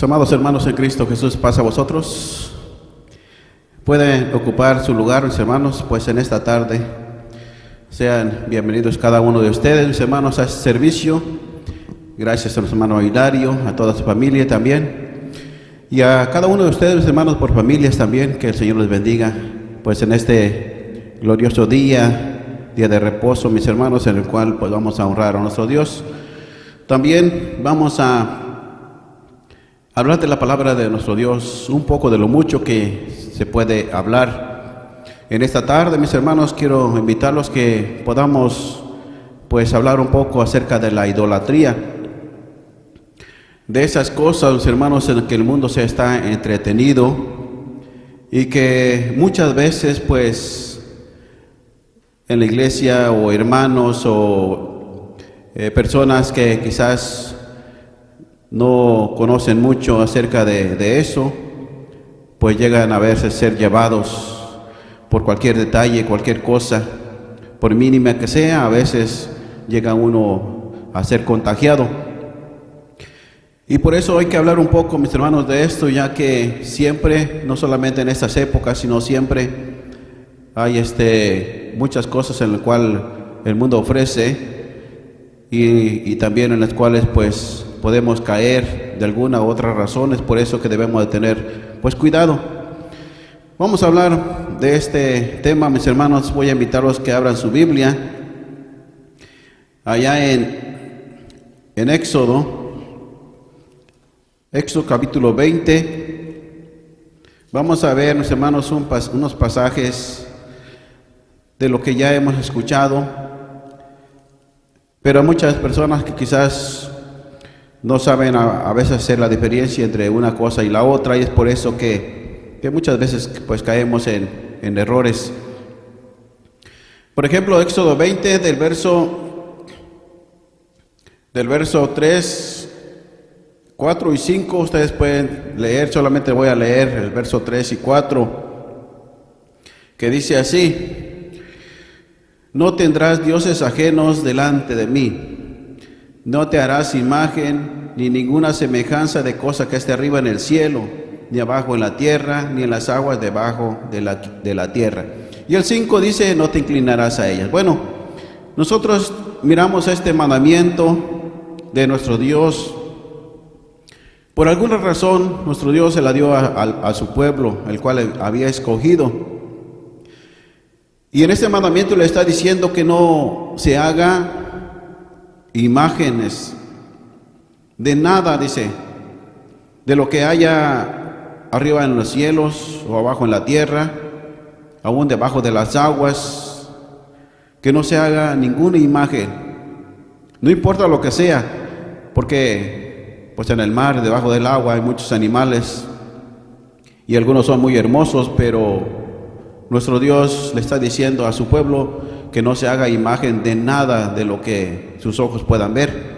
Mis amados hermanos en Cristo Jesús, paz a vosotros. Pueden ocupar su lugar, mis hermanos, pues en esta tarde sean bienvenidos cada uno de ustedes, mis hermanos, a este servicio. Gracias a nuestro hermano Hilario, a toda su familia también, y a cada uno de ustedes, mis hermanos, por familias también, que el Señor les bendiga, pues en este glorioso día de reposo, mis hermanos, en el cual pues vamos a honrar a nuestro Dios. También vamos a hablar de la palabra de nuestro Dios, un poco de lo mucho que se puede hablar. En esta tarde, mis hermanos, quiero invitarlos que podamos pues hablar un poco acerca de la idolatría, de esas cosas, mis hermanos, en las que el mundo se está entretenido y que muchas veces pues en la iglesia o hermanos o personas que quizás no conocen mucho acerca de eso, pues llegan a veces ser llevados por cualquier detalle, cualquier cosa, por mínima que sea, a veces llega uno a ser contagiado. Y por eso hay que hablar un poco, mis hermanos, de esto, ya que siempre, no solamente en estas épocas, sino siempre hay muchas cosas en las cuales el mundo ofrece y también en las cuales pues podemos caer de alguna u otra razón. Es por eso que debemos de tener pues cuidado. Vamos a hablar de este tema, mis hermanos. Voy a invitarlos que abran su Biblia allá en Éxodo capítulo 20. Vamos a ver, mis hermanos, unos pasajes de lo que ya hemos escuchado, pero hay muchas personas que quizás no saben a veces hacer la diferencia entre una cosa y la otra, y es por eso que muchas veces pues caemos en errores. Por ejemplo, Éxodo 20 del verso 3, 4 y 5, ustedes pueden leer. Solamente voy a leer el verso 3 y 4, que dice así: No tendrás dioses ajenos delante de mí. No te harás imagen ni ninguna semejanza de cosa que esté arriba en el cielo, ni abajo en la tierra, ni en las aguas debajo de la tierra. Y el 5 dice: no te inclinarás a ellas. Bueno, nosotros miramos este mandamiento de nuestro Dios. Por alguna razón, nuestro Dios se la dio a su pueblo, el cual había escogido. Y en este mandamiento le está diciendo que no se haga imágenes de nada, dice, de lo que haya arriba en los cielos o abajo en la tierra, aún debajo de las aguas, que no se haga ninguna imagen, no importa lo que sea, porque pues en el mar, debajo del agua, hay muchos animales y algunos son muy hermosos, pero nuestro Dios le está diciendo a su pueblo que no se haga imagen de nada de lo que sus ojos puedan ver.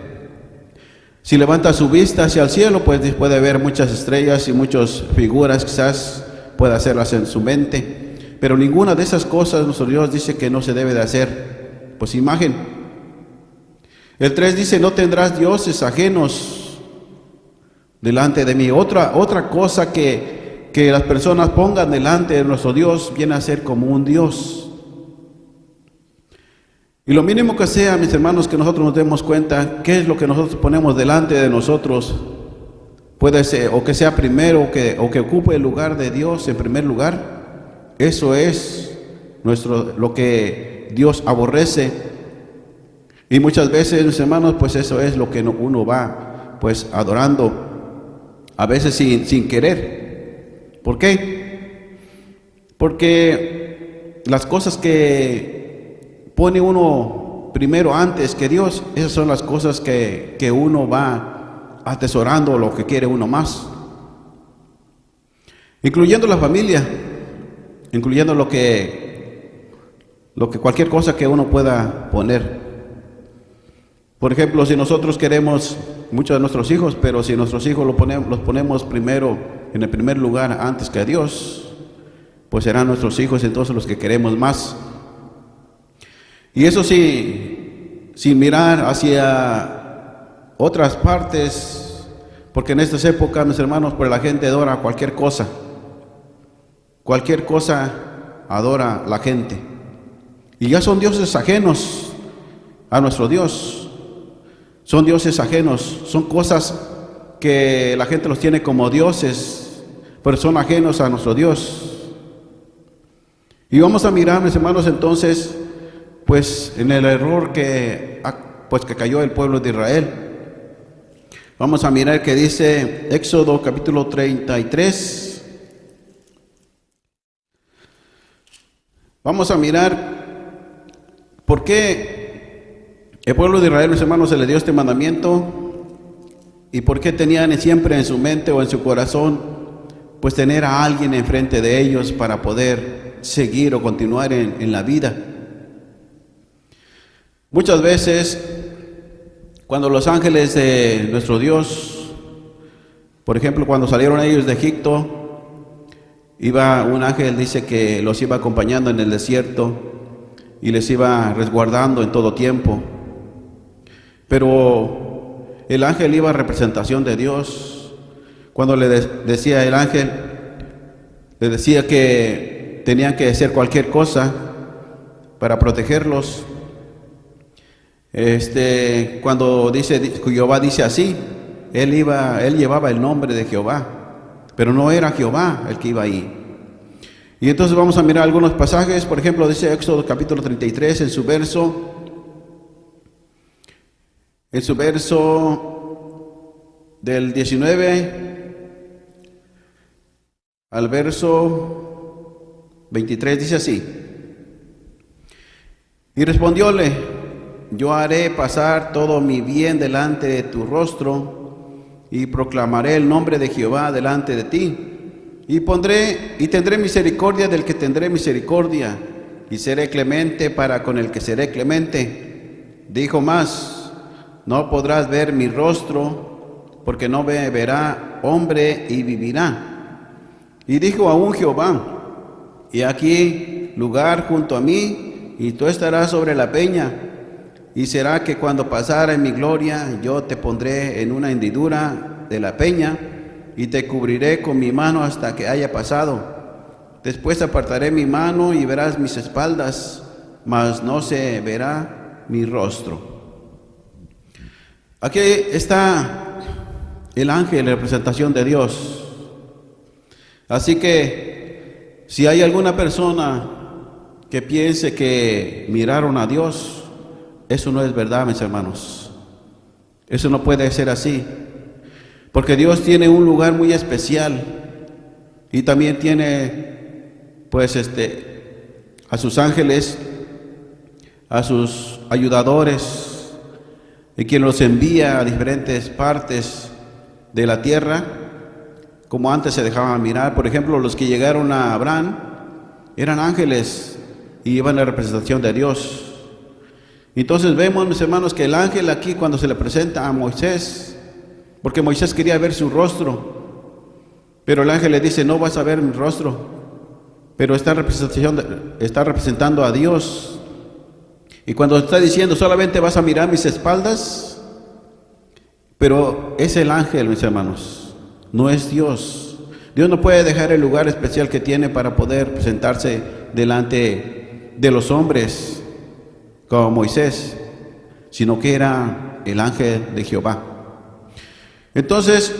Si levanta su vista hacia el cielo, pues puede ver muchas estrellas y muchas figuras, quizás pueda hacerlas en su mente, pero ninguna de esas cosas nuestro Dios dice que no se debe de hacer pues imagen. El 3 dice: no tendrás dioses ajenos delante de mí. Otra cosa que las personas pongan delante de nuestro Dios viene a ser como un Dios. Y lo mínimo que sea, mis hermanos, que nosotros nos demos cuenta qué es lo que nosotros ponemos delante de nosotros, puede ser o que sea primero o que ocupe el lugar de Dios en primer lugar. Eso es lo que Dios aborrece. Y muchas veces, mis hermanos, pues eso es lo que uno va pues adorando, a veces sin querer. ¿Por qué? Porque las cosas que pone uno primero antes que Dios, esas son las cosas que uno va atesorando, lo que quiere uno más, incluyendo la familia, incluyendo lo que cualquier cosa que uno pueda poner. Por ejemplo, si nosotros queremos mucho de nuestros hijos, pero si nuestros hijos los ponemos primero, en el primer lugar antes que a Dios, pues serán nuestros hijos entonces los que queremos más. Y eso sí, sin mirar hacia otras partes, Porque en estas épocas, mis hermanos, pues la gente adora cualquier cosa. Cualquier cosa adora la gente. Y ya son dioses ajenos a nuestro Dios. Son dioses ajenos, son cosas que la gente los tiene como dioses, pero son ajenos a nuestro Dios. Y vamos a mirar, mis hermanos, entonces, pues en el error que cayó el pueblo de Israel. Vamos a mirar que dice Éxodo capítulo 33. Vamos a mirar por qué el pueblo de Israel, mis hermanos, se le dio este mandamiento y por qué tenían siempre en su mente o en su corazón, pues tener a alguien enfrente de ellos para poder seguir o continuar en la vida. Muchas veces, cuando los ángeles de nuestro Dios, por ejemplo, cuando salieron ellos de Egipto, iba un ángel, dice que los iba acompañando en el desierto y les iba resguardando en todo tiempo. Pero el ángel iba a representación de Dios. Cuando le decía el ángel, le decía que tenían que hacer cualquier cosa para protegerlos. Cuando Jehová dice así, él llevaba el nombre de Jehová, pero no era Jehová el que iba ahí. Y entonces vamos a mirar algunos pasajes. Por ejemplo, dice Éxodo capítulo 33 en su verso del 19 al verso 23, dice así: y respondióle: yo haré pasar todo mi bien delante de tu rostro, y proclamaré el nombre de Jehová delante de ti, y tendré misericordia del que tendré misericordia, y seré clemente para con el que seré clemente. Dijo más: no podrás ver mi rostro, porque no me verá hombre y vivirá. Y dijo aún Jehová: y aquí lugar junto a mí, y tú estarás sobre la peña. Y será que cuando pasara en mi gloria, yo te pondré en una hendidura de la peña, y te cubriré con mi mano hasta que haya pasado. Después apartaré mi mano y verás mis espaldas, mas no se verá mi rostro. Aquí está el ángel en representación de Dios. Así que si hay alguna persona que piense que miraron a Dios, eso no es verdad, mis hermanos. Eso no puede ser así, porque Dios tiene un lugar muy especial y también tiene, pues, a sus ángeles, a sus ayudadores, y quien los envía a diferentes partes de la tierra, como antes se dejaban mirar. Por ejemplo, los que llegaron a Abraham eran ángeles y iban a representación de Dios. Entonces vemos, mis hermanos, que el ángel aquí, cuando se le presenta a Moisés, porque Moisés quería ver su rostro, pero el ángel le dice: no vas a ver mi rostro, pero está representando a Dios. Y cuando está diciendo: solamente vas a mirar mis espaldas, pero es el ángel, mis hermanos, no es Dios. Dios no puede dejar el lugar especial que tiene para poder presentarse delante de los hombres como Moisés, sino que era el ángel de Jehová. Entonces,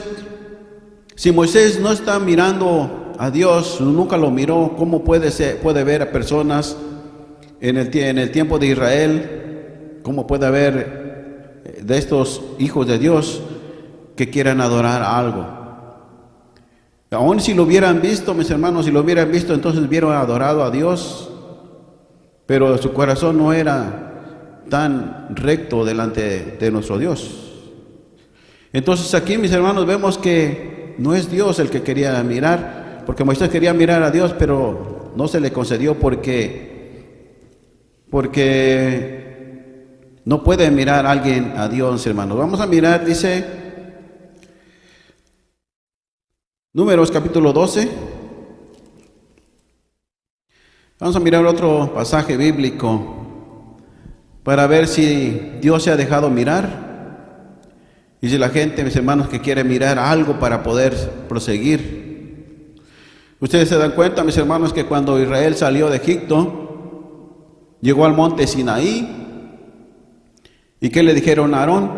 si Moisés no está mirando a Dios, nunca lo miró, ¿cómo puede ver a personas en el tiempo de Israel? ¿Cómo puede haber de estos hijos de Dios que quieran adorar algo? Aún si lo hubieran visto, mis hermanos, si lo hubieran visto, entonces hubieran adorado a Dios, pero su corazón no era tan recto delante de nuestro Dios. Entonces aquí, mis hermanos, vemos que no es Dios el que quería mirar, porque Moisés quería mirar a Dios, pero no se le concedió porque no puede mirar a alguien a Dios, hermanos. Vamos a mirar, dice Números capítulo 12. Vamos a mirar otro pasaje bíblico para ver si Dios se ha dejado mirar. Dice la gente, mis hermanos, que quiere mirar algo para poder proseguir. Ustedes se dan cuenta, mis hermanos, que cuando Israel salió de Egipto, llegó al monte Sinaí. ¿Y qué le dijeron a Aarón?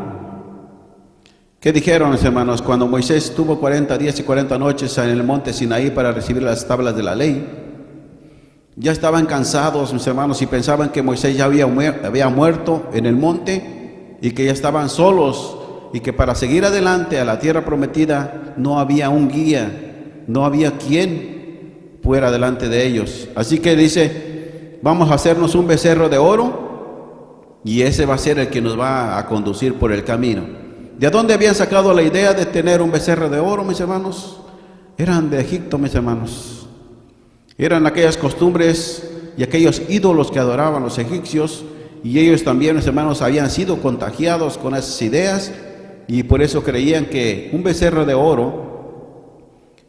¿Qué dijeron, mis hermanos? Cuando Moisés tuvo 40 días y 40 noches en el monte Sinaí para recibir las tablas de la ley, ya estaban cansados, mis hermanos, y pensaban que Moisés ya había muerto en el monte y que ya estaban solos, y que para seguir adelante a la tierra prometida no había un guía, no había quien fuera delante de ellos. Así que dice, vamos a hacernos un becerro de oro y ese va a ser el que nos va a conducir por el camino. ¿De dónde habían sacado la idea de tener un becerro de oro, mis hermanos? Eran de Egipto, mis hermanos. Eran aquellas costumbres y aquellos ídolos que adoraban los egipcios, y ellos también, mis hermanos, habían sido contagiados con esas ideas, y por eso creían que un becerro de oro,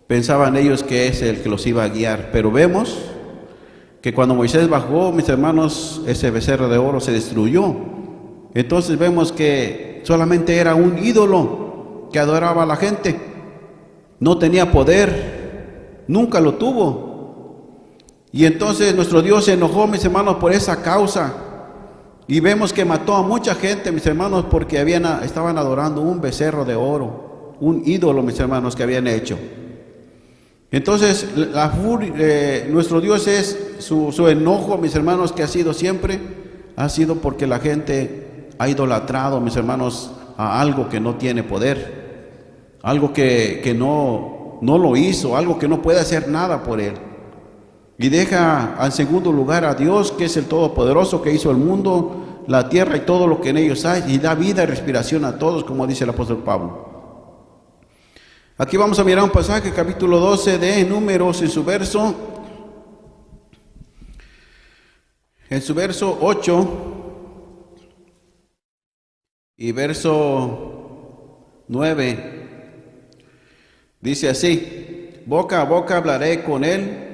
pensaban ellos que es el que los iba a guiar. Pero vemos que cuando Moisés bajó, mis hermanos, ese becerro de oro se destruyó. Entonces vemos que solamente era un ídolo que adoraba a la gente. No tenía poder, nunca lo tuvo. Y entonces nuestro Dios se enojó, mis hermanos, por esa causa. Y vemos que mató a mucha gente, mis hermanos, porque estaban adorando un becerro de oro, un ídolo, mis hermanos, que habían hecho. Entonces, nuestro Dios su enojo, mis hermanos, que ha sido siempre, ha sido porque la gente ha idolatrado, mis hermanos, a algo que no tiene poder, algo que no lo hizo, algo que no puede hacer nada por él. Y deja en segundo lugar a Dios, que es el Todopoderoso, que hizo el mundo, la tierra y todo lo que en ellos hay, y da vida y respiración a todos, como dice el apóstol Pablo. Aquí vamos a mirar un pasaje, capítulo 12 de Números, en su verso 8 y verso 9. Dice así: boca a boca hablaré con él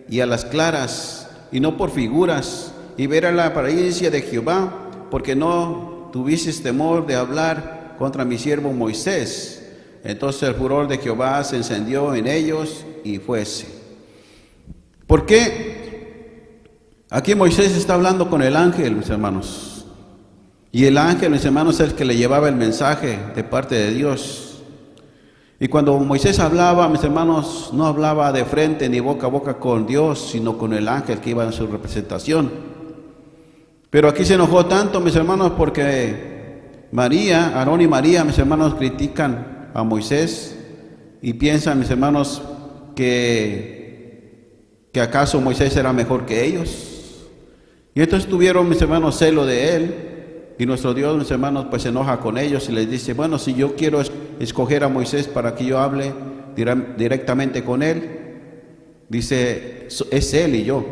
y a las claras, y no por figuras, y verá la apariencia de Jehová, porque no tuvieses temor de hablar contra mi siervo Moisés. Entonces el furor de Jehová se encendió en ellos y fuese. ¿Por qué? Aquí Moisés está hablando con el ángel, mis hermanos. Y el ángel, mis hermanos, es el que le llevaba el mensaje de parte de Dios. Y cuando Moisés hablaba, mis hermanos, no hablaba de frente ni boca a boca con Dios, sino con el ángel que iba en su representación. Pero aquí se enojó tanto, mis hermanos, porque Aarón y María, mis hermanos, critican a Moisés y piensan, mis hermanos, que acaso Moisés era mejor que ellos. Y entonces tuvieron, mis hermanos, celo de él. Y nuestro Dios, mis hermanos, pues se enoja con ellos y les dice: bueno, si yo quiero escoger a Moisés para que yo hable directamente con él, dice, es él y yo.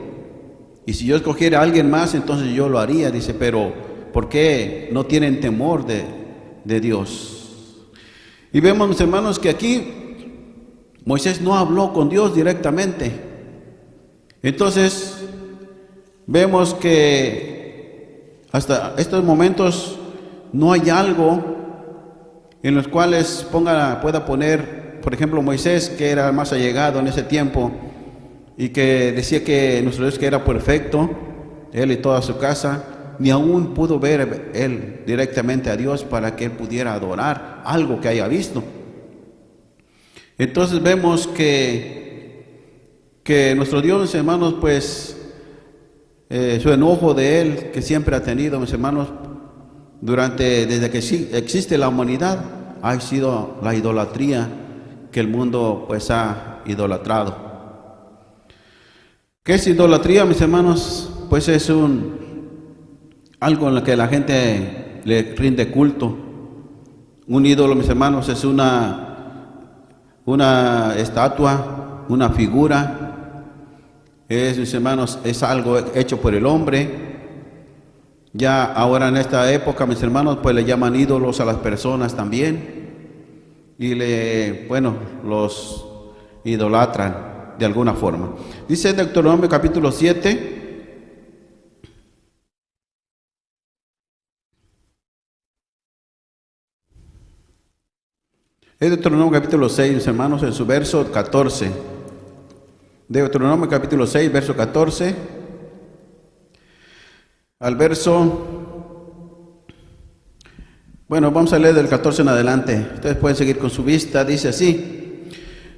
Y si yo escogiera a alguien más, entonces yo lo haría, dice, pero ¿por qué no tienen temor de Dios? Y vemos, mis hermanos, que aquí Moisés no habló con Dios directamente. Entonces vemos que hasta estos momentos no hay algo en los cuales pueda poner, por ejemplo, Moisés, que era el más allegado en ese tiempo y que decía que nuestro Dios que era perfecto, él y toda su casa, ni aún pudo ver él directamente a Dios para que él pudiera adorar algo que haya visto. Entonces vemos que nuestro Dios, mis hermanos, pues su enojo de él que siempre ha tenido, mis hermanos, desde que existe la humanidad, ha sido la idolatría que el mundo pues ha idolatrado. ¿Qué es idolatría, mis hermanos? Pues es algo en lo que la gente le rinde culto. Un ídolo, mis hermanos, es una estatua, una figura. Mis hermanos, es algo hecho por el hombre. Ya ahora en esta época, mis hermanos, pues le llaman ídolos a las personas también. Y los idolatran de alguna forma. Dice Deuteronomio capítulo 7. Es Deuteronomio capítulo 6, mis hermanos, en su verso 14. Deuteronomio capítulo 6, verso 14. Al verso... Bueno, vamos a leer del 14 en adelante. Ustedes pueden seguir con su vista. Dice así: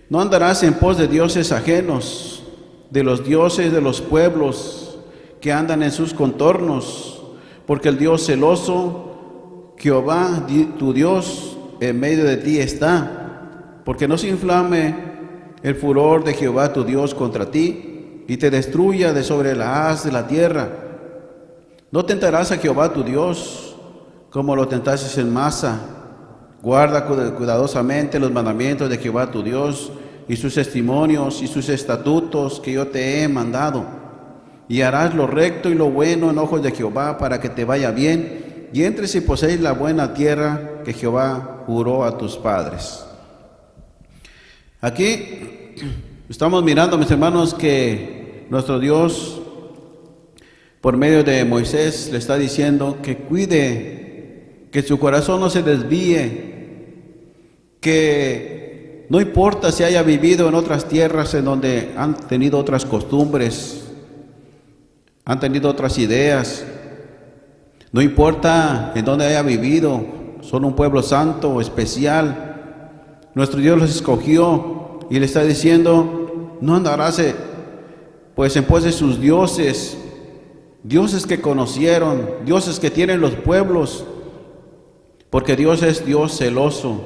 no andarás en pos de dioses ajenos, de los dioses de los pueblos que andan en sus contornos, porque el Dios celoso, Jehová, tu Dios, en medio de ti está, porque no se inflame el furor de Jehová tu Dios contra ti, y te destruya de sobre la haz de la tierra. No tentarás a Jehová tu Dios, como lo tentaste en Masa. Guarda cuidadosamente los mandamientos de Jehová tu Dios, y sus testimonios y sus estatutos que yo te he mandado. Y harás lo recto y lo bueno en ojos de Jehová, para que te vaya bien, y entres y poseéis la buena tierra que Jehová juró a tus padres. Aquí estamos mirando, mis hermanos, que nuestro Dios, por medio de Moisés, le está diciendo que cuide, que su corazón no se desvíe, que no importa si haya vivido en otras tierras en donde han tenido otras costumbres, han tenido otras ideas, no importa en dónde haya vivido, son un pueblo santo, especial. Nuestro Dios los escogió y le está diciendo: no andarás pues en pos de sus dioses, dioses que conocieron, dioses que tienen los pueblos, porque Dios es Dios celoso.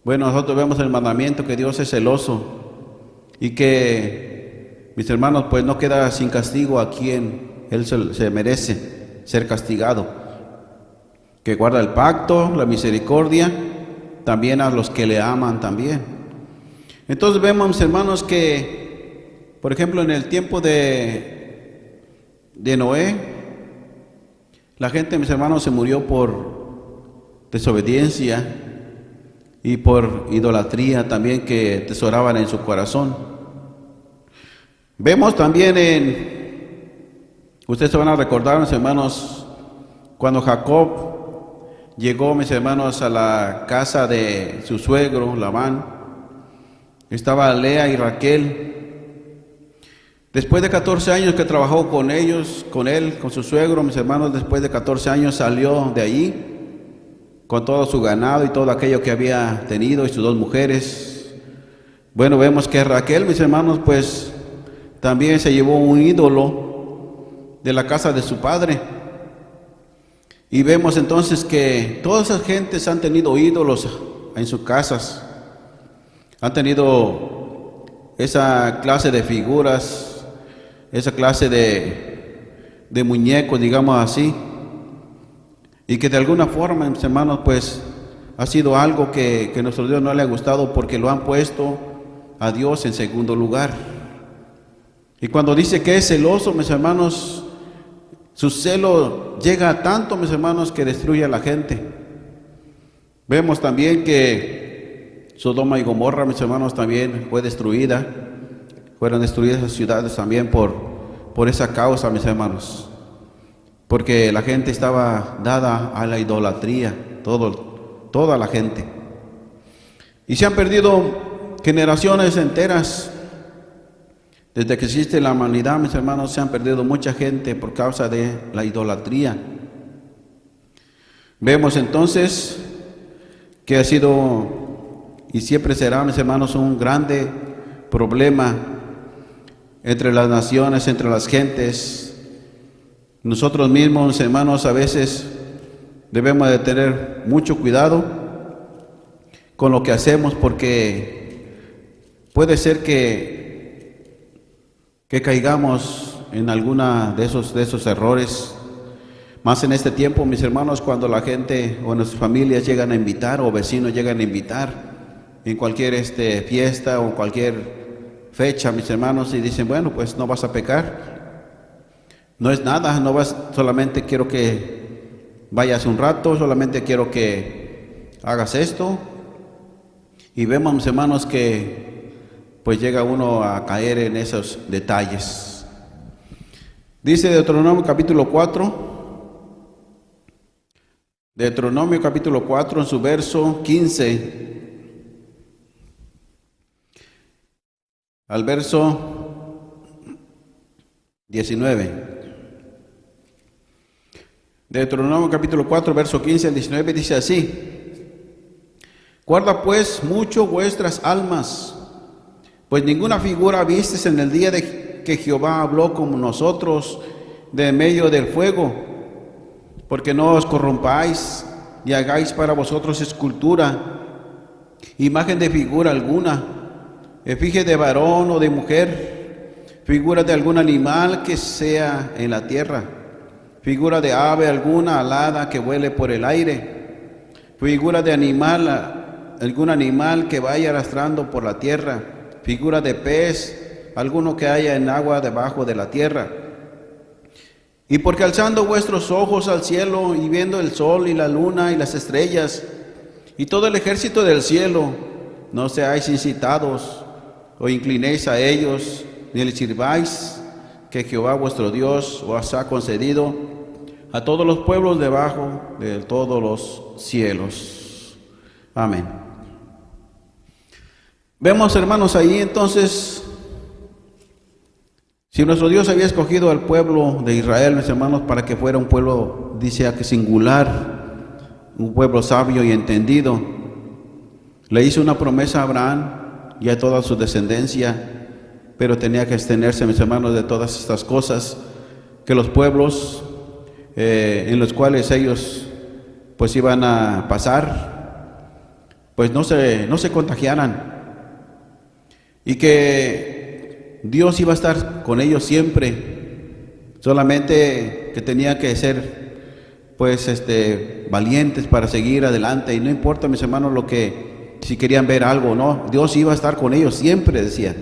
Bueno, nosotros vemos el mandamiento que Dios es celoso y que, mis hermanos, pues no queda sin castigo a quien Él se merece ser castigado, que guarda el pacto, la misericordia, también a los que le aman también. Entonces vemos, mis hermanos, que, por ejemplo, en el tiempo de Noé, la gente, mis hermanos, se murió por desobediencia y por idolatría también que tesoraban en su corazón. Vemos también ustedes se van a recordar, mis hermanos, cuando Jacob llegó, mis hermanos, a la casa de su suegro, Labán. Estaba Lea y Raquel. Después de 14 años que trabajó con ellos, con él, con su suegro, mis hermanos, después de 14 años salió de allí con todo su ganado y todo aquello que había tenido y sus 2 mujeres. Bueno, vemos que Raquel, mis hermanos, pues también se llevó un ídolo de la casa de su padre. Y vemos entonces que todas esas gentes han tenido ídolos en sus casas, han tenido esa clase de figuras, esa clase de muñecos, digamos así, y que de alguna forma, mis hermanos, pues ha sido algo que nuestro Dios no le ha gustado, porque lo han puesto a Dios en segundo lugar. Y cuando dice que es celoso, mis hermanos, su celo llega a tanto, mis hermanos, que destruye a la gente. Vemos también que Sodoma y Gomorra, mis hermanos, también fue destruida. Fueron destruidas las ciudades también por esa causa, mis hermanos. Porque la gente estaba dada a la idolatría, toda la gente. Y se han perdido generaciones enteras. Desde que existe la humanidad, mis hermanos, se han perdido mucha gente por causa de la idolatría. Vemos entonces que ha sido y siempre será, mis hermanos, un grande problema entre las naciones, entre las gentes. Nosotros mismos, mis hermanos, a veces debemos de tener mucho cuidado con lo que hacemos, porque puede ser que caigamos en alguna de esos errores, más en este tiempo, mis hermanos, cuando la gente o nuestras familias llegan a invitar, o vecinos llegan a invitar en cualquier fiesta o cualquier fecha, mis hermanos, y dicen: bueno, pues no vas a pecar, no es nada, no vas, solamente quiero que vayas un rato, solamente quiero que hagas esto. Y vemos, mis hermanos, que pues llega uno a caer en esos detalles. Dice Deuteronomio capítulo 4, Deuteronomio capítulo 4 en su verso 15. al verso 19. Deuteronomio capítulo 4, verso 15 al 19 dice así: guarda pues mucho vuestras almas, pues ninguna figura vistes en el día de que Jehová habló con nosotros de medio del fuego, porque no os corrompáis y hagáis para vosotros escultura, imagen de figura alguna, efigie de varón o de mujer, figura de algún animal que sea en la tierra, figura de ave alguna alada que vuele por el aire, figura de animal, algún animal que vaya arrastrando por la tierra, figura de pez, alguno que haya en agua debajo de la tierra. Y porque alzando vuestros ojos al cielo y viendo el sol y la luna y las estrellas y todo el ejército del cielo, no seáis incitados o inclinéis a ellos, ni les sirváis, que Jehová vuestro Dios os ha concedido a todos los pueblos debajo de todos los cielos. Amén. Vemos, hermanos, ahí entonces, si nuestro Dios había escogido al pueblo de Israel, mis hermanos, para que fuera un pueblo, dice que singular, un pueblo sabio y entendido, le hizo una promesa a Abraham y a toda su descendencia, pero tenía que abstenerse, mis hermanos, de todas estas cosas que los pueblos en los cuales ellos pues iban a pasar, pues no se contagiaran, y que Dios iba a estar con ellos siempre, solamente que tenía que ser pues valientes para seguir adelante, y no importa, mis hermanos, lo que, si querían ver algo o no, Dios iba a estar con ellos siempre, decía.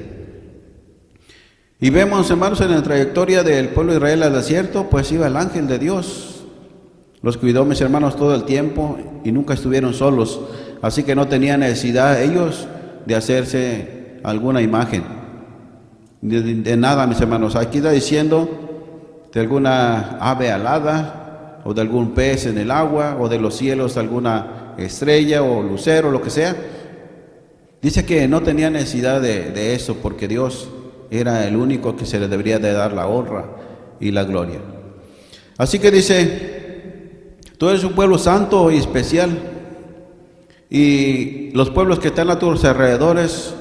Y vemos, hermanos, en la trayectoria del pueblo de Israel al desierto, pues iba el ángel de Dios. Los cuidó, mis hermanos, todo el tiempo y nunca estuvieron solos. Así que no tenían necesidad ellos de hacerse alguna imagen. De nada, mis hermanos. Aquí está diciendo de alguna ave alada, o de algún pez en el agua, o de los cielos alguna estrella o lucero, lo que sea. Dice que no tenía necesidad de eso, porque Dios era el único que se le debería de dar la honra y la gloria. Así que dice: tú eres un pueblo santo y especial, y los pueblos que están a tus alrededores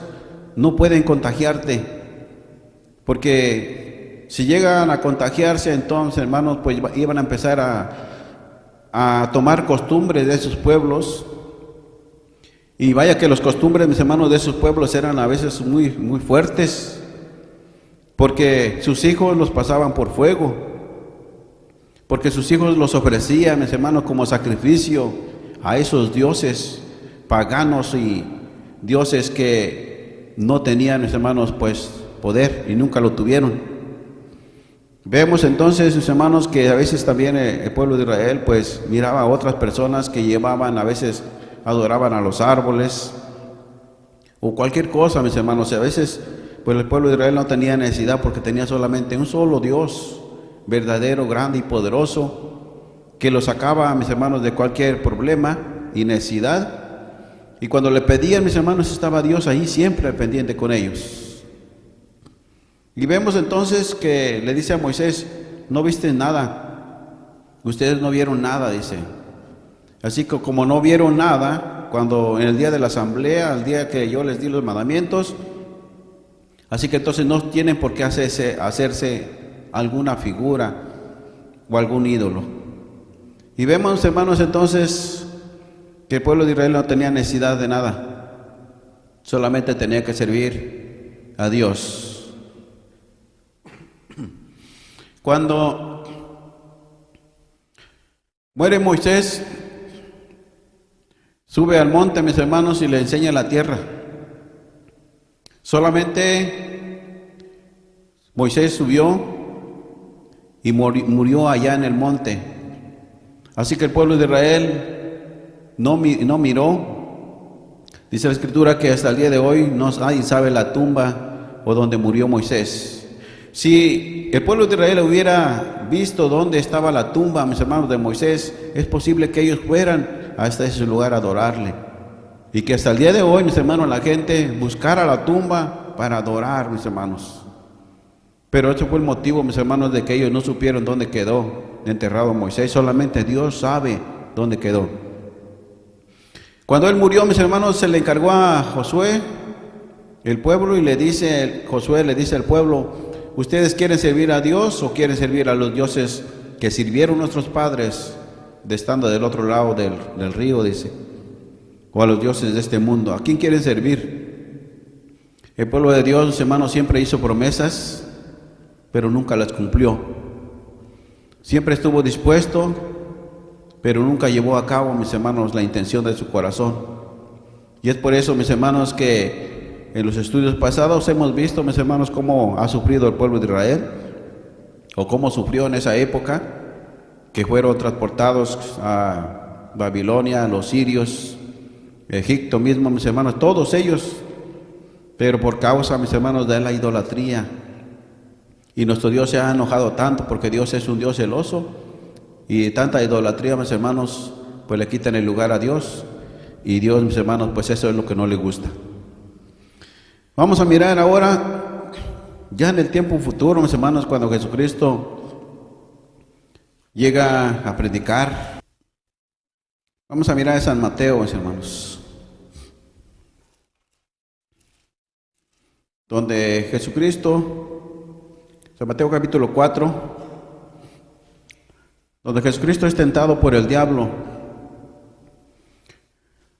no pueden contagiarte, porque si llegan a contagiarse, entonces, hermanos, pues iban a empezar a tomar costumbres de esos pueblos. Y vaya que los costumbres, mis hermanos, de esos pueblos eran a veces muy, muy fuertes, porque sus hijos los pasaban por fuego, porque sus hijos los ofrecían, mis hermanos, como sacrificio a esos dioses paganos y dioses que no tenían, mis hermanos, pues poder, y nunca lo tuvieron. Vemos entonces, mis hermanos, que a veces también el pueblo de Israel pues miraba a otras personas que llevaban, a veces adoraban a los árboles o cualquier cosa, mis hermanos. A veces pues el pueblo de Israel no tenía necesidad, porque tenía solamente un solo Dios, verdadero, grande y poderoso, que lo sacaba, mis hermanos, de cualquier problema y necesidad. Y cuando le pedían, mis hermanos, estaba Dios ahí siempre al pendiente con ellos. Y vemos entonces que le dice a Moisés: no viste nada, ustedes no vieron nada, dice. Así que como no vieron nada, cuando en el día de la asamblea, el día que yo les di los mandamientos, así que entonces no tienen por qué hacerse alguna figura o algún ídolo. Y vemos, hermanos, entonces que el pueblo de Israel no tenía necesidad de nada, solamente tenía que servir a Dios. Cuando muere Moisés, sube al monte, mis hermanos, y le enseña la tierra. Solamente Moisés subió y murió allá en el monte. Así que el pueblo de Israel no miró. Dice la Escritura que hasta el día de hoy nadie sabe la tumba o donde murió Moisés. Si el pueblo de Israel hubiera visto dónde estaba la tumba, mis hermanos, de Moisés, es posible que ellos fueran hasta ese lugar a adorarle. Y que hasta el día de hoy, mis hermanos, la gente buscara la tumba para adorar, mis hermanos. Pero ese fue el motivo, mis hermanos, de que ellos no supieron dónde quedó enterrado Moisés. Solamente Dios sabe dónde quedó. Cuando él murió, mis hermanos, se le encargó a Josué el pueblo y Josué le dice al pueblo: ¿ustedes quieren servir a Dios o quieren servir a los dioses que sirvieron nuestros padres de estando del otro lado del río? Dice, o a los dioses de este mundo. ¿A quién quieren servir? El pueblo de Dios, hermanos, siempre hizo promesas, pero nunca las cumplió. Siempre estuvo dispuesto, pero nunca llevó a cabo, mis hermanos, la intención de su corazón. Y es por eso, mis hermanos, que en los estudios pasados hemos visto, mis hermanos, cómo ha sufrido el pueblo de Israel, o cómo sufrió en esa época, que fueron transportados a Babilonia, los sirios, Egipto mismo, mis hermanos, todos ellos, pero por causa, mis hermanos, de la idolatría. Y nuestro Dios se ha enojado tanto, porque Dios es un Dios celoso, y tanta idolatría, mis hermanos, pues le quitan el lugar a Dios, y Dios, mis hermanos, pues eso es lo que no le gusta. Vamos a mirar ahora, ya en el tiempo futuro, mis hermanos, cuando Jesucristo llega a predicar. Vamos a mirar a San Mateo, mis hermanos, donde Jesucristo, San Mateo capítulo 4, donde Jesucristo es tentado por el diablo.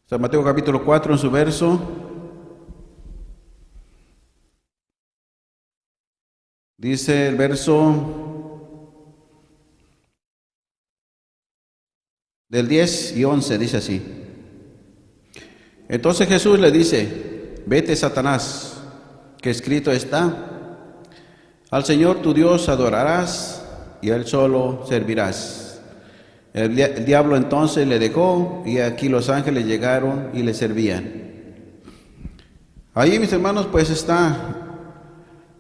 San Mateo capítulo 4, en su verso dice, el verso del 10 y 11, dice así: entonces Jesús le dice: vete, Satanás, que escrito está, al Señor tu Dios adorarás y a Él solo servirás. El diablo entonces le dejó, y aquí los ángeles llegaron y le servían. Ahí, mis hermanos, pues está,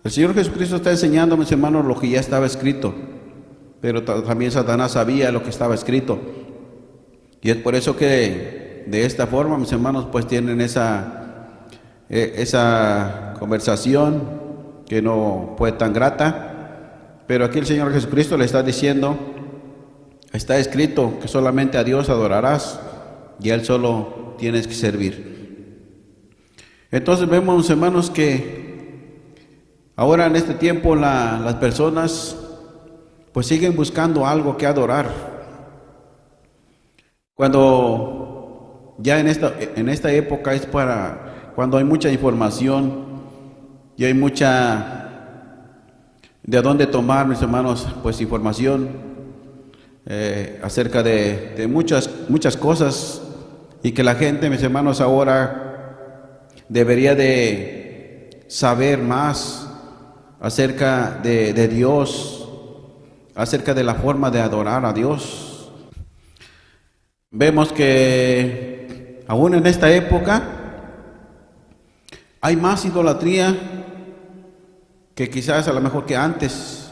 el Señor Jesucristo está enseñando, mis hermanos, lo que ya estaba escrito, pero también Satanás sabía lo que estaba escrito. Y es por eso que de esta forma, mis hermanos, pues tienen esa conversación que no fue tan grata. Pero aquí el Señor Jesucristo le está diciendo: está escrito que solamente a Dios adorarás y a Él solo tienes que servir. Entonces vemos, hermanos, que ahora en este tiempo las personas pues siguen buscando algo que adorar. Cuando ya en esta época es para cuando hay mucha información y hay mucha de dónde tomar, mis hermanos, pues información acerca de muchas cosas, y que la gente, mis hermanos, ahora debería de saber más acerca de Dios, acerca de la forma de adorar a Dios. Vemos que aún en esta época hay más idolatría que quizás a lo mejor que antes,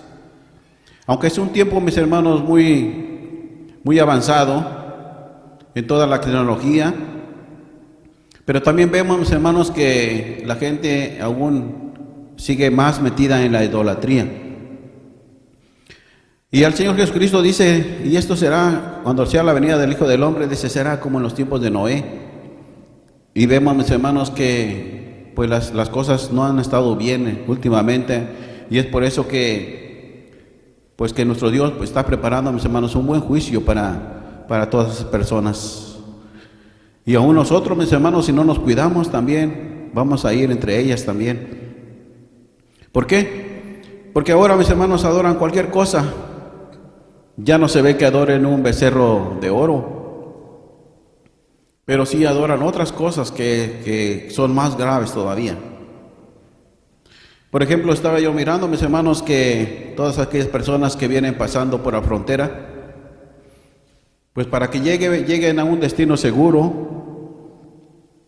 aunque es un tiempo, mis hermanos, muy avanzado en toda la tecnología, pero también vemos, mis hermanos, que la gente aún sigue más metida en la idolatría. Y el Señor Jesucristo dice: y esto será cuando sea la venida del Hijo del Hombre, dice, será como en los tiempos de Noé. Y vemos, mis hermanos, que pues las cosas no han estado bien últimamente, y es por eso que nuestro Dios pues está preparando, mis hermanos, un buen juicio para todas esas personas. Y aún nosotros, mis hermanos, si no nos cuidamos, también vamos a ir entre ellas también. ¿Por qué? Porque ahora, mis hermanos, adoran cualquier cosa. Ya no se ve que adoren un becerro de oro, pero sí adoran otras cosas que son más graves todavía. Por ejemplo, estaba yo mirando, mis hermanos, que todas aquellas personas que vienen pasando por la frontera, pues para que lleguen a un destino seguro,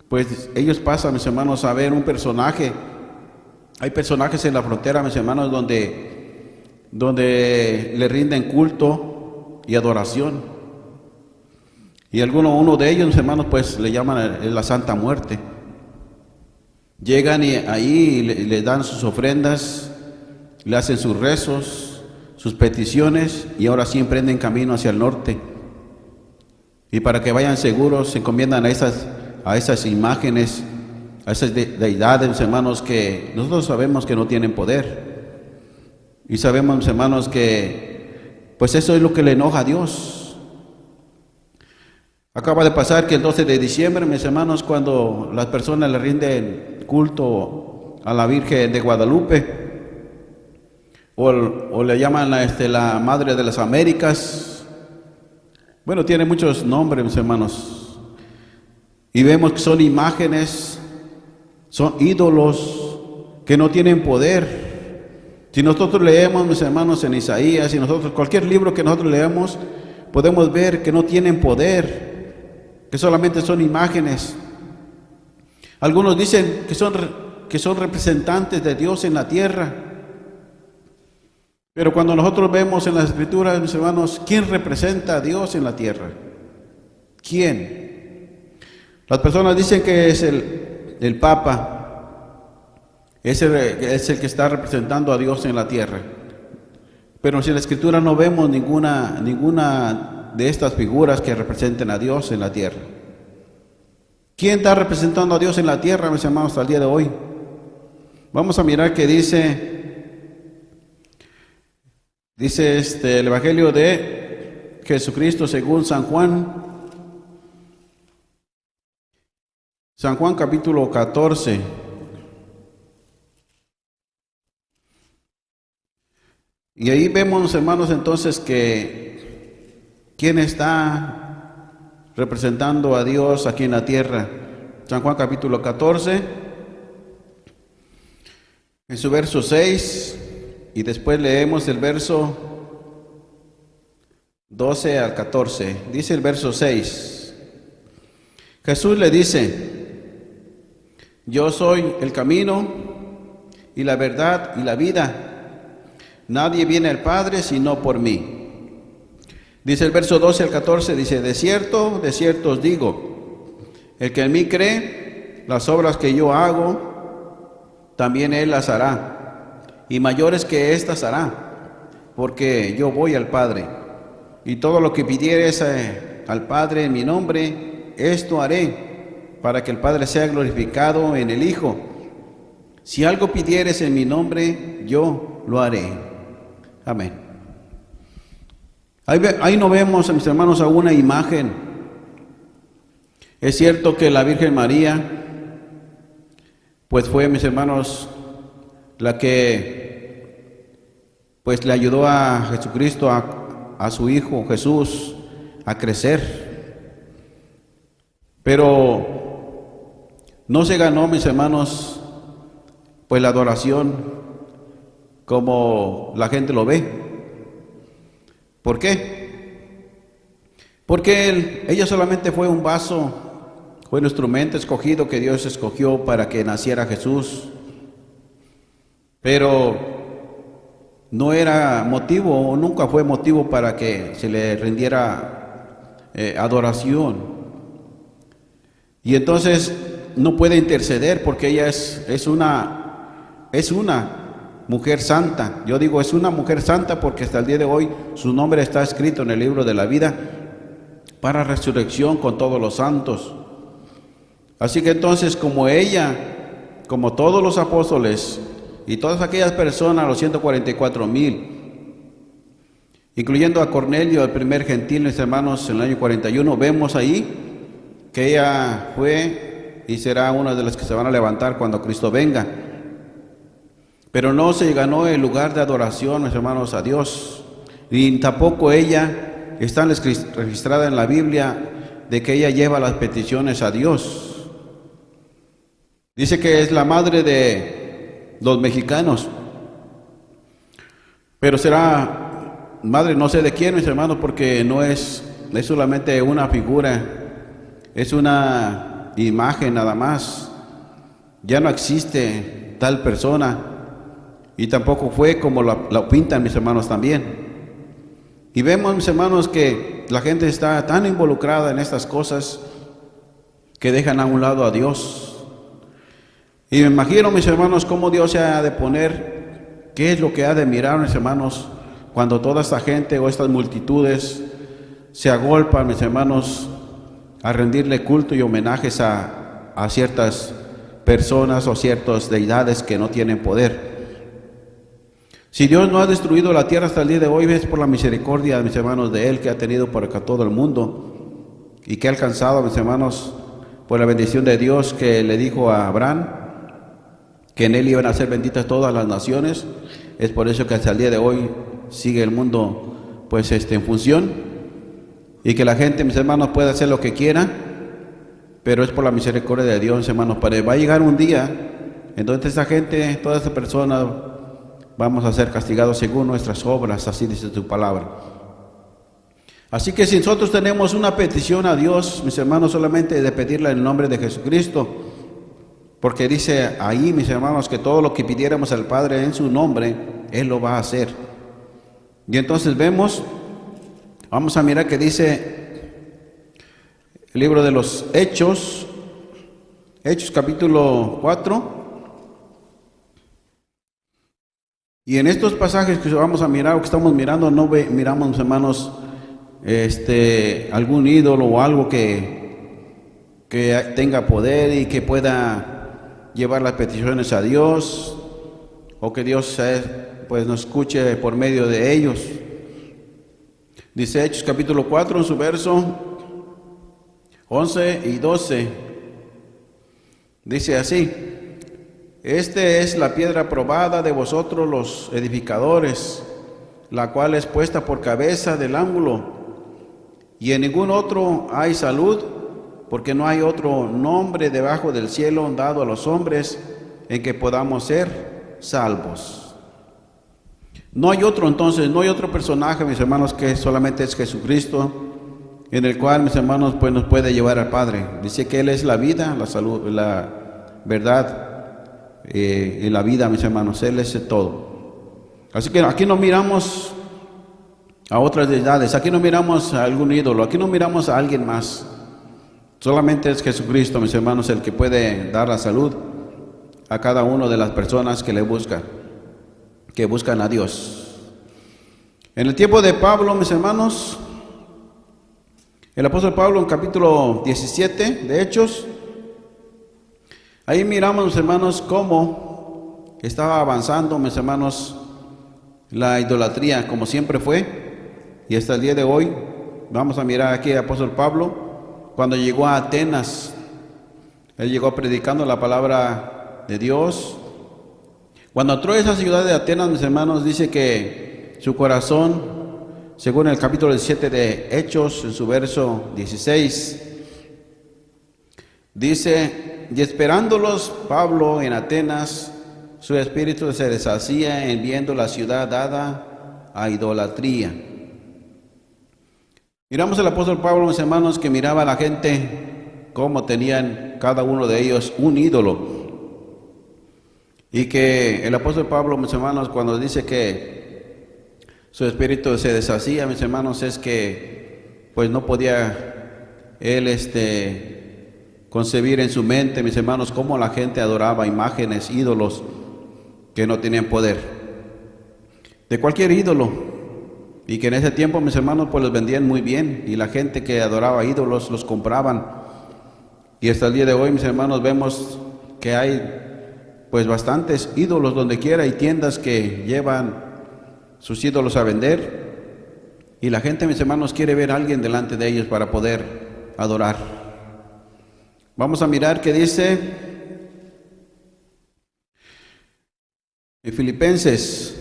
pues ellos pasan, mis hermanos, a ver un personaje. Hay personajes en la frontera, mis hermanos, donde le rinden culto y adoración. Y uno de ellos, mis hermanos, pues le llaman la Santa Muerte. Llegan y ahí le dan sus ofrendas, le hacen sus rezos, sus peticiones, y ahora sí emprenden camino hacia el norte. Y para que vayan seguros, se encomiendan a esas imágenes, a esas deidades, mis hermanos, que nosotros sabemos que no tienen poder. Y sabemos, mis hermanos, que pues eso es lo que le enoja a Dios. Acaba de pasar que el 12 de diciembre, mis hermanos, cuando las personas le rinden culto a la Virgen de Guadalupe, o le llaman la Madre de las Américas, bueno, tiene muchos nombres, mis hermanos, y vemos que son imágenes, son ídolos que no tienen poder. Si nosotros leemos, mis hermanos, en Isaías, y nosotros, cualquier libro que nosotros leamos, podemos ver que no tienen poder, que solamente son imágenes. Algunos dicen que son representantes de Dios en la tierra. Pero cuando nosotros vemos en las Escrituras, mis hermanos, ¿quién representa a Dios en la tierra? ¿Quién? Las personas dicen que es el Papa, es el que está representando a Dios en la tierra. Pero si en la Escritura no vemos ninguna de estas figuras que representen a Dios en la tierra. ¿Quién está representando a Dios en la tierra, mis hermanos, hasta el día de hoy? Vamos a mirar que dice el Evangelio de Jesucristo según San Juan. San Juan capítulo 14. Y ahí vemos, hermanos, entonces que ¿quién está representando a Dios aquí en la tierra? San Juan capítulo 14, en su verso 6, y después leemos el verso 12 al 14. Dice el verso 6. Jesús le dice: yo soy el camino y la verdad y la vida. Nadie viene al Padre sino por mí. Dice el verso 12 al 14, dice: de cierto os digo, el que en mí cree, las obras que yo hago, también él las hará, y mayores que éstas hará, porque yo voy al Padre. Y todo lo que pidieres al Padre en mi nombre, esto haré, para que el Padre sea glorificado en el Hijo. Si algo pidieres en mi nombre, yo lo haré. Amén. Ahí no vemos, mis hermanos, a una imagen. Es cierto que la Virgen María, pues fue, mis hermanos, la que pues le ayudó a Jesucristo, a su Hijo Jesús, a crecer. Pero no se ganó, mis hermanos, pues la adoración como la gente lo ve. ¿Por qué? Porque ella solamente fue un vaso, fue un instrumento escogido que Dios escogió para que naciera Jesús. Pero no era motivo, o nunca fue motivo para que se le rindiera adoración. Y entonces no puede interceder porque ella es una mujer santa. Yo digo es una mujer santa porque hasta el día de hoy su nombre está escrito en el libro de la vida para resurrección con todos los santos. Así que entonces, como ella, como todos los apóstoles y todas aquellas personas, los 144,000, incluyendo a Cornelio, el primer gentil, mis hermanos, en el año 41, vemos ahí que ella fue y será una de las que se van a levantar cuando Cristo venga. Pero no se ganó el lugar de adoración, mis hermanos, a Dios, ni tampoco ella está registrada en la Biblia de que ella lleva las peticiones a Dios. Dice que es la madre de los mexicanos, pero será madre no sé de quién, mis hermanos, porque no es solamente una figura, es una imagen nada más. Ya no existe tal persona. Y tampoco fue como la pintan, mis hermanos, también. Y vemos, mis hermanos, que la gente está tan involucrada en estas cosas que dejan a un lado a Dios. Y me imagino, mis hermanos, cómo Dios se ha de poner, qué es lo que ha de mirar, mis hermanos, cuando toda esta gente o estas multitudes se agolpan, mis hermanos, a rendirle culto y homenajes a ciertas personas o ciertas deidades que no tienen poder. Si Dios no ha destruido la tierra hasta el día de hoy, es por la misericordia, mis hermanos, de Él que ha tenido por acá todo el mundo y que ha alcanzado, mis hermanos, por la bendición de Dios que le dijo a Abraham que en Él iban a ser benditas todas las naciones. Es por eso que hasta el día de hoy sigue el mundo pues en función, y que la gente, mis hermanos, puede hacer lo que quiera, pero es por la misericordia de Dios, hermanos. Va a llegar un día en donde esta gente, toda esta persona, vamos a ser castigados según nuestras obras, así dice tu palabra. Así que si nosotros tenemos una petición a Dios, mis hermanos, solamente de pedirla en el nombre de Jesucristo, porque dice ahí, mis hermanos, que todo lo que pidiéramos al Padre en su nombre, Él lo va a hacer. Y entonces vamos a mirar que dice el libro de los Hechos capítulo 4. Y en estos pasajes que vamos a mirar, o que estamos mirando, no miramos, hermanos, algún ídolo o algo que tenga poder y que pueda llevar las peticiones a Dios, o que Dios pues nos escuche por medio de ellos. Dice Hechos capítulo 4 en su verso 11 y 12. Dice así: Este es la piedra probada de vosotros los edificadores, la cual es puesta por cabeza del ángulo, y en ningún otro hay salud, porque no hay otro nombre debajo del cielo dado a los hombres en que podamos ser salvos. No hay otro, entonces, no hay otro personaje, mis hermanos, que solamente es Jesucristo, en el cual, mis hermanos, pues nos puede llevar al Padre. Dice que Él es la vida, la salud, la verdad, y la vida, mis hermanos. Él es todo. Así que aquí no miramos a otras deidades, aquí no miramos a algún ídolo, aquí no miramos a alguien más. Solamente es Jesucristo, mis hermanos, el que puede dar la salud a cada una de las personas que le buscan, que buscan a Dios. En el tiempo de Pablo, mis hermanos, el apóstol Pablo, en capítulo 17 de Hechos, ahí miramos, mis hermanos, cómo estaba avanzando, mis hermanos, la idolatría, como siempre fue, y hasta el día de hoy. Vamos a mirar aquí al apóstol Pablo, cuando llegó a Atenas. Él llegó predicando la palabra de Dios. Cuando entró a esa ciudad de Atenas, mis hermanos, dice que su corazón, según el capítulo 17 de Hechos, en su verso 16, dice: y esperándolos Pablo en Atenas, su espíritu se deshacía en viendo la ciudad dada a idolatría. Miramos al apóstol Pablo, mis hermanos, que miraba a la gente cómo tenían cada uno de ellos un ídolo. Y que el apóstol Pablo, mis hermanos, cuando dice que su espíritu se deshacía, mis hermanos, es que pues no podía él concebir en su mente, mis hermanos, cómo la gente adoraba imágenes, ídolos que no tenían poder. De cualquier ídolo. Y que en ese tiempo, mis hermanos, pues los vendían muy bien, y la gente que adoraba ídolos los compraban. Y hasta el día de hoy, mis hermanos, vemos que hay pues bastantes ídolos donde quiera. Hay tiendas que llevan sus ídolos a vender, y la gente, mis hermanos, quiere ver a alguien delante de ellos para poder adorar. Vamos a mirar qué dice en Filipenses.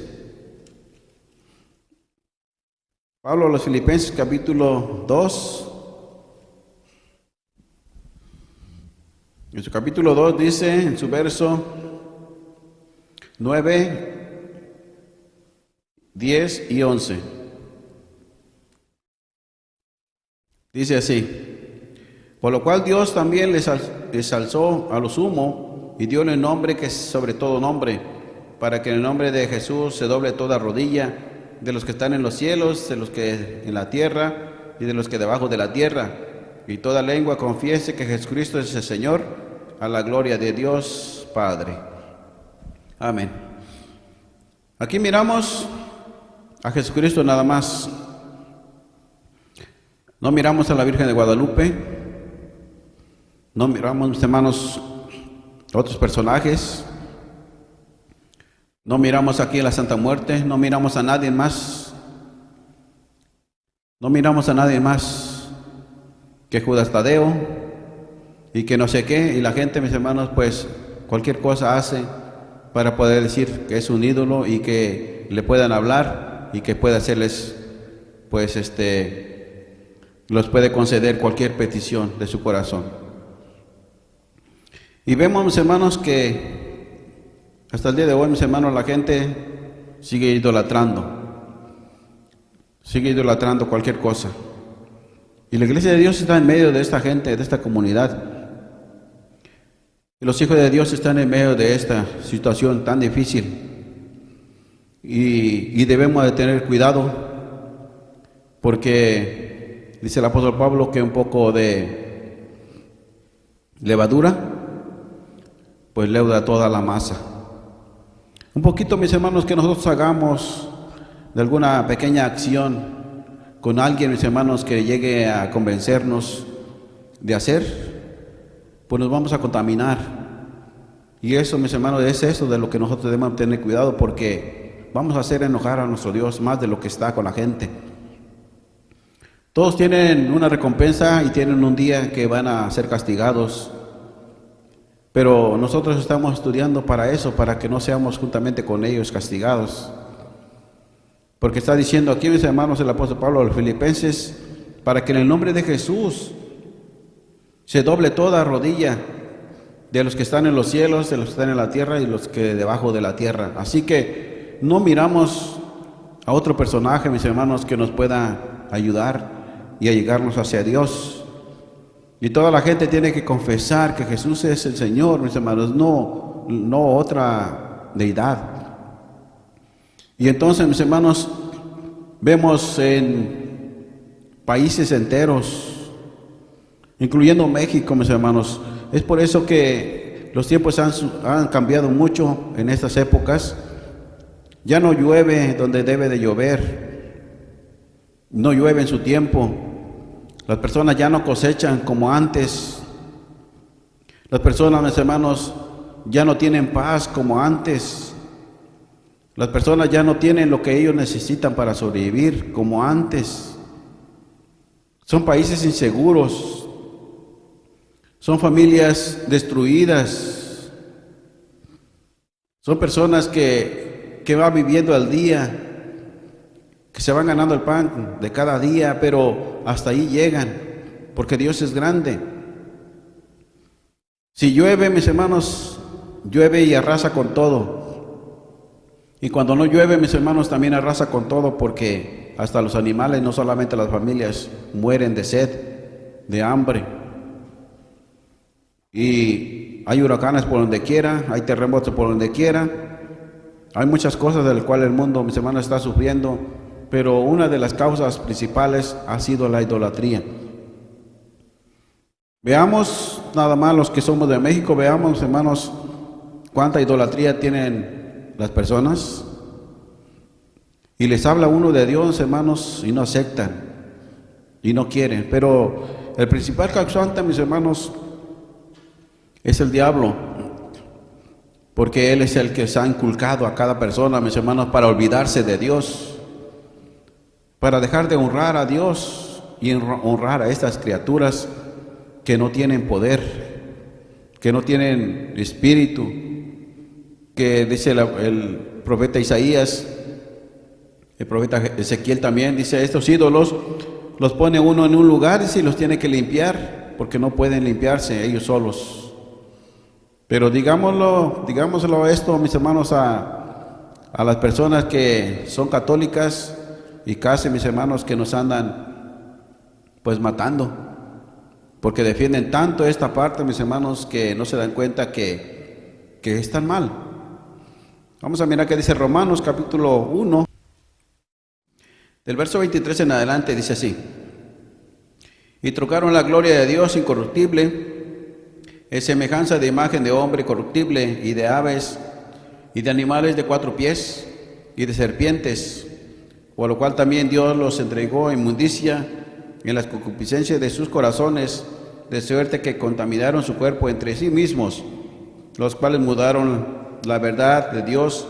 Pablo a los Filipenses capítulo 2. En su capítulo 2 dice, en su verso 9, 10 y 11. Dice así: por lo cual Dios también les alzó a lo sumo y dio el nombre que es sobre todo nombre, para que en el nombre de Jesús se doble toda rodilla, de los que están en los cielos, de los que en la tierra y de los que debajo de la tierra, y toda lengua confiese que Jesucristo es el Señor, a la gloria de Dios Padre. Amén. Aquí miramos a Jesucristo nada más. No miramos a la Virgen de Guadalupe, no miramos, mis hermanos, otros personajes, no miramos aquí a la Santa Muerte, no miramos a nadie más, no miramos a nadie más que Judas Tadeo y que no sé qué, y la gente, mis hermanos, pues cualquier cosa hace para poder decir que es un ídolo y que le puedan hablar y que pueda hacerles, pues los puede conceder cualquier petición de su corazón. Y vemos, mis hermanos, que hasta el día de hoy, mis hermanos, la gente sigue idolatrando cualquier cosa. Y la iglesia de Dios está en medio de esta gente, de esta comunidad. Y los hijos de Dios están en medio de esta situación tan difícil. Y debemos de tener cuidado, porque dice el apóstol Pablo que un poco de levadura pues leuda toda la masa. Un poquito, mis hermanos, que nosotros hagamos de alguna pequeña acción con alguien, mis hermanos, que llegue a convencernos de hacer, pues nos vamos a contaminar. Y eso, mis hermanos, es eso de lo que nosotros debemos tener cuidado, porque vamos a hacer enojar a nuestro Dios más de lo que está con la gente. Todos tienen una recompensa y tienen un día que van a ser castigados, pero nosotros estamos estudiando para eso, para que no seamos juntamente con ellos castigados. Porque está diciendo aquí, mis hermanos, el apóstol Pablo a los filipenses, para que en el nombre de Jesús se doble toda rodilla de los que están en los cielos, de los que están en la tierra y los que debajo de la tierra. Así que no miramos a otro personaje, mis hermanos, que nos pueda ayudar y a llegarnos hacia Dios. Y toda la gente tiene que confesar que Jesús es el Señor, mis hermanos, no otra deidad. Y entonces, mis hermanos, vemos en países enteros, incluyendo México, mis hermanos. Es por eso que los tiempos han cambiado mucho en estas épocas. Ya no llueve donde debe de llover, no llueve en su tiempo. Las personas ya no cosechan como antes. Las personas, mis hermanos, ya no tienen paz como antes. Las personas ya no tienen lo que ellos necesitan para sobrevivir como antes. Son países inseguros. Son familias destruidas. Son personas que van viviendo al día, que se van ganando el pan de cada día, pero hasta ahí llegan, porque Dios es grande. Si llueve, mis hermanos, llueve y arrasa con todo. Y cuando no llueve, mis hermanos, también arrasa con todo, porque hasta los animales, no solamente las familias, mueren de sed, de hambre. Y hay huracanes por donde quiera, hay terremotos por donde quiera. Hay muchas cosas de las cuales el mundo, mis hermanos, está sufriendo, pero una de las causas principales ha sido la idolatría. Veamos nada más los que somos de México, veamos, hermanos, cuánta idolatría tienen las personas. Y les habla uno de Dios, hermanos, y no aceptan, y no quieren. Pero el principal causante, mis hermanos, es el diablo, porque él es el que se ha inculcado a cada persona, mis hermanos, para olvidarse de Dios, para dejar de honrar a Dios y honrar a estas criaturas que no tienen poder, que no tienen espíritu, que dice el profeta Isaías, el profeta Ezequiel también, dice, estos ídolos los pone uno en un lugar y los tiene que limpiar, porque no pueden limpiarse ellos solos. Pero digámoslo esto, mis hermanos, a las personas que son católicas, y casi, mis hermanos, que nos andan pues matando, porque defienden tanto esta parte, mis hermanos, que no se dan cuenta que están mal. Vamos a mirar qué dice Romanos capítulo 1, del verso 23 en adelante, dice así: y trocaron la gloria de Dios incorruptible es semejanza de imagen de hombre corruptible y de aves y de animales de 4 pies y de serpientes, por lo cual también Dios los entregó a inmundicia en las concupiscencias de sus corazones, de suerte que contaminaron su cuerpo entre sí mismos, los cuales mudaron la verdad de Dios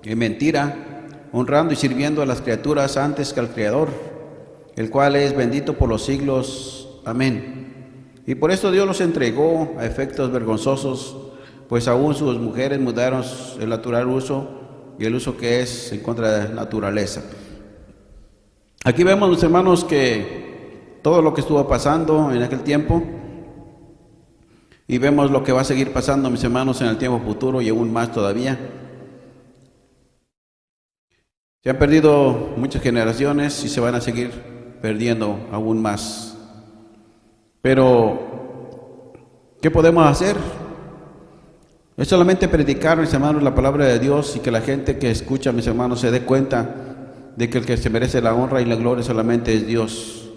en mentira, honrando y sirviendo a las criaturas antes que al Creador, el cual es bendito por los siglos. Amén. Y por esto Dios los entregó a efectos vergonzosos, pues aún sus mujeres mudaron el natural uso y el uso que es en contra de la naturaleza. Aquí vemos, mis hermanos, que todo lo que estuvo pasando en aquel tiempo, y vemos lo que va a seguir pasando, mis hermanos, en el tiempo futuro y aún más todavía. Se han perdido muchas generaciones y se van a seguir perdiendo aún más. Pero, ¿qué podemos hacer? Es solamente predicar, mis hermanos, la palabra de Dios y que la gente que escucha, mis hermanos, se dé cuenta de que el que se merece la honra y la gloria solamente es Dios.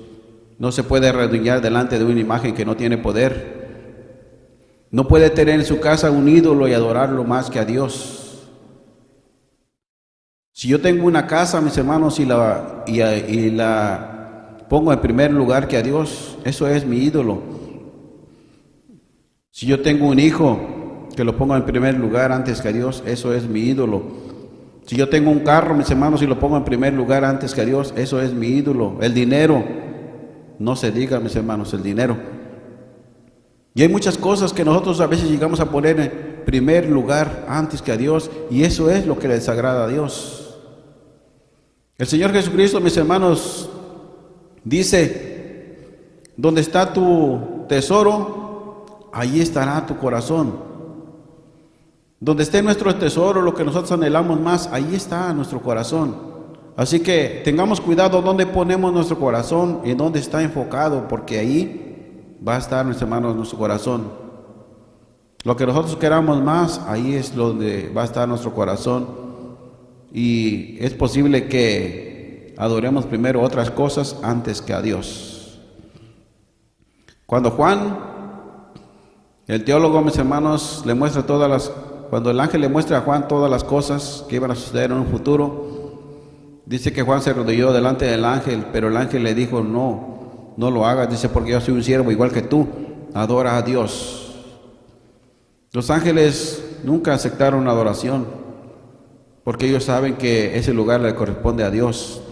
No se puede arrodillar delante de una imagen que no tiene poder. No puede tener en su casa un ídolo y adorarlo más que a Dios. Si yo tengo una casa, mis hermanos, y la pongo en primer lugar que a Dios, eso es mi ídolo. Si yo tengo un hijo que lo pongo en primer lugar antes que a Dios, eso es mi ídolo. Si yo tengo un carro, mis hermanos, y lo pongo en primer lugar antes que a Dios, eso es mi ídolo. El dinero, no se diga, mis hermanos, el dinero. Y hay muchas cosas que nosotros a veces llegamos a poner en primer lugar antes que a Dios, y eso es lo que le desagrada a Dios. El Señor Jesucristo, mis hermanos, dice: donde está tu tesoro, allí estará tu corazón. Donde esté nuestro tesoro, lo que nosotros anhelamos más, ahí está nuestro corazón. Así que tengamos cuidado donde ponemos nuestro corazón y dónde está enfocado, porque ahí va a estar, mis hermanos, nuestro corazón. Lo que nosotros queramos más, ahí es donde va a estar nuestro corazón. Y es posible que adoremos primero otras cosas antes que a Dios. Cuando Juan, el teólogo, mis hermanos, le muestra cuando el ángel le muestra a Juan todas las cosas que iban a suceder en un futuro, dice que Juan se arrodilló delante del ángel, pero el ángel le dijo: no lo hagas, dice, porque yo soy un siervo igual que tú, adora a Dios. Los ángeles nunca aceptaron una adoración, porque ellos saben que ese lugar le corresponde a Dios.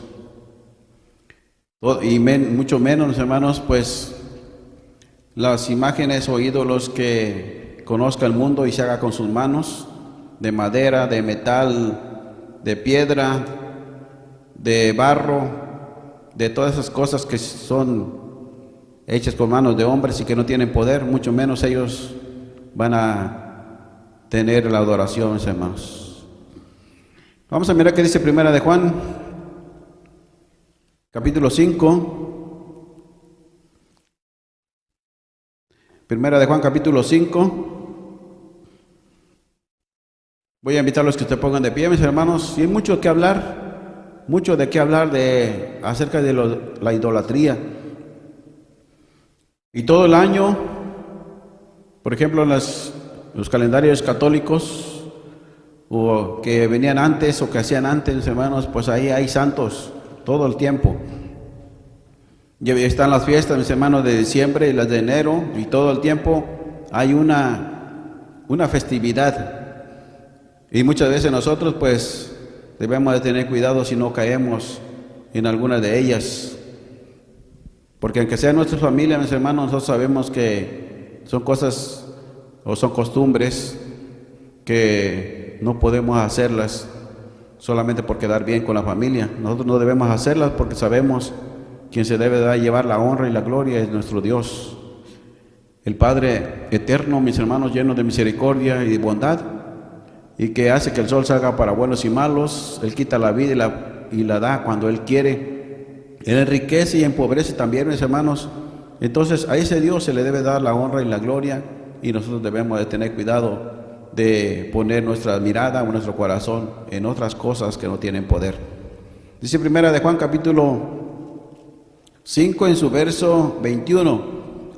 Y mucho menos, mis hermanos, pues las imágenes o ídolos que conozca el mundo y se haga con sus manos, de madera, de metal, de piedra, de barro, de todas esas cosas que son hechas con manos de hombres y que no tienen poder, mucho menos ellos van a tener la adoración, mis hermanos. Vamos a mirar qué dice Primera de Juan, capítulo 5. Primera de Juan, capítulo 5. Voy a invitarlos a que se pongan de pie, mis hermanos. Y hay mucho que hablar, acerca de la idolatría. Y todo el año, por ejemplo, los calendarios católicos, o que venían antes o que hacían antes, mis hermanos, pues ahí hay santos todo el tiempo. Y están las fiestas, mis hermanos, de diciembre y las de enero, y todo el tiempo hay una festividad. Y muchas veces nosotros pues debemos de tener cuidado si no caemos en alguna de ellas. Porque aunque sea nuestra familia, mis hermanos, nosotros sabemos que son cosas o son costumbres que no podemos hacerlas solamente por quedar bien con la familia. Nosotros no debemos hacerlas porque sabemos quien se debe de llevar la honra y la gloria es nuestro Dios, el Padre eterno, mis hermanos, lleno de misericordia y de bondad, y que hace que el sol salga para buenos y malos. Él quita la vida y la da cuando Él quiere. Él enriquece y empobrece también, mis hermanos. Entonces a ese Dios se le debe dar la honra y la gloria, y nosotros debemos de tener cuidado de poner nuestra mirada o nuestro corazón en otras cosas que no tienen poder. Dice Primera de Juan, capítulo 5, en su verso 21: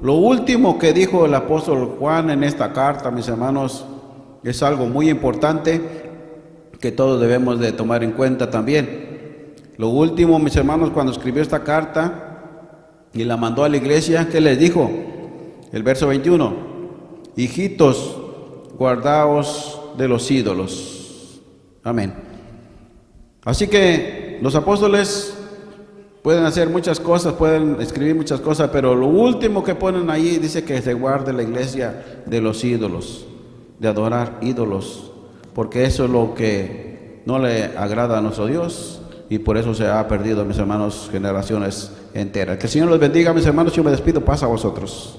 Lo último que dijo el apóstol Juan en esta carta, mis hermanos, es algo muy importante que todos debemos de tomar en cuenta también. Lo último, mis hermanos, cuando escribió esta carta y la mandó a la iglesia, ¿qué les dijo? El verso 21, hijitos, guardaos de los ídolos. Amén. Así que los apóstoles pueden hacer muchas cosas, pueden escribir muchas cosas, pero lo último que ponen ahí dice que se guarde la iglesia de los ídolos, de adorar ídolos, porque eso es lo que no le agrada a nuestro Dios y por eso se ha perdido, mis hermanos, generaciones enteras. Que el Señor los bendiga, mis hermanos. Yo me despido, paz a vosotros.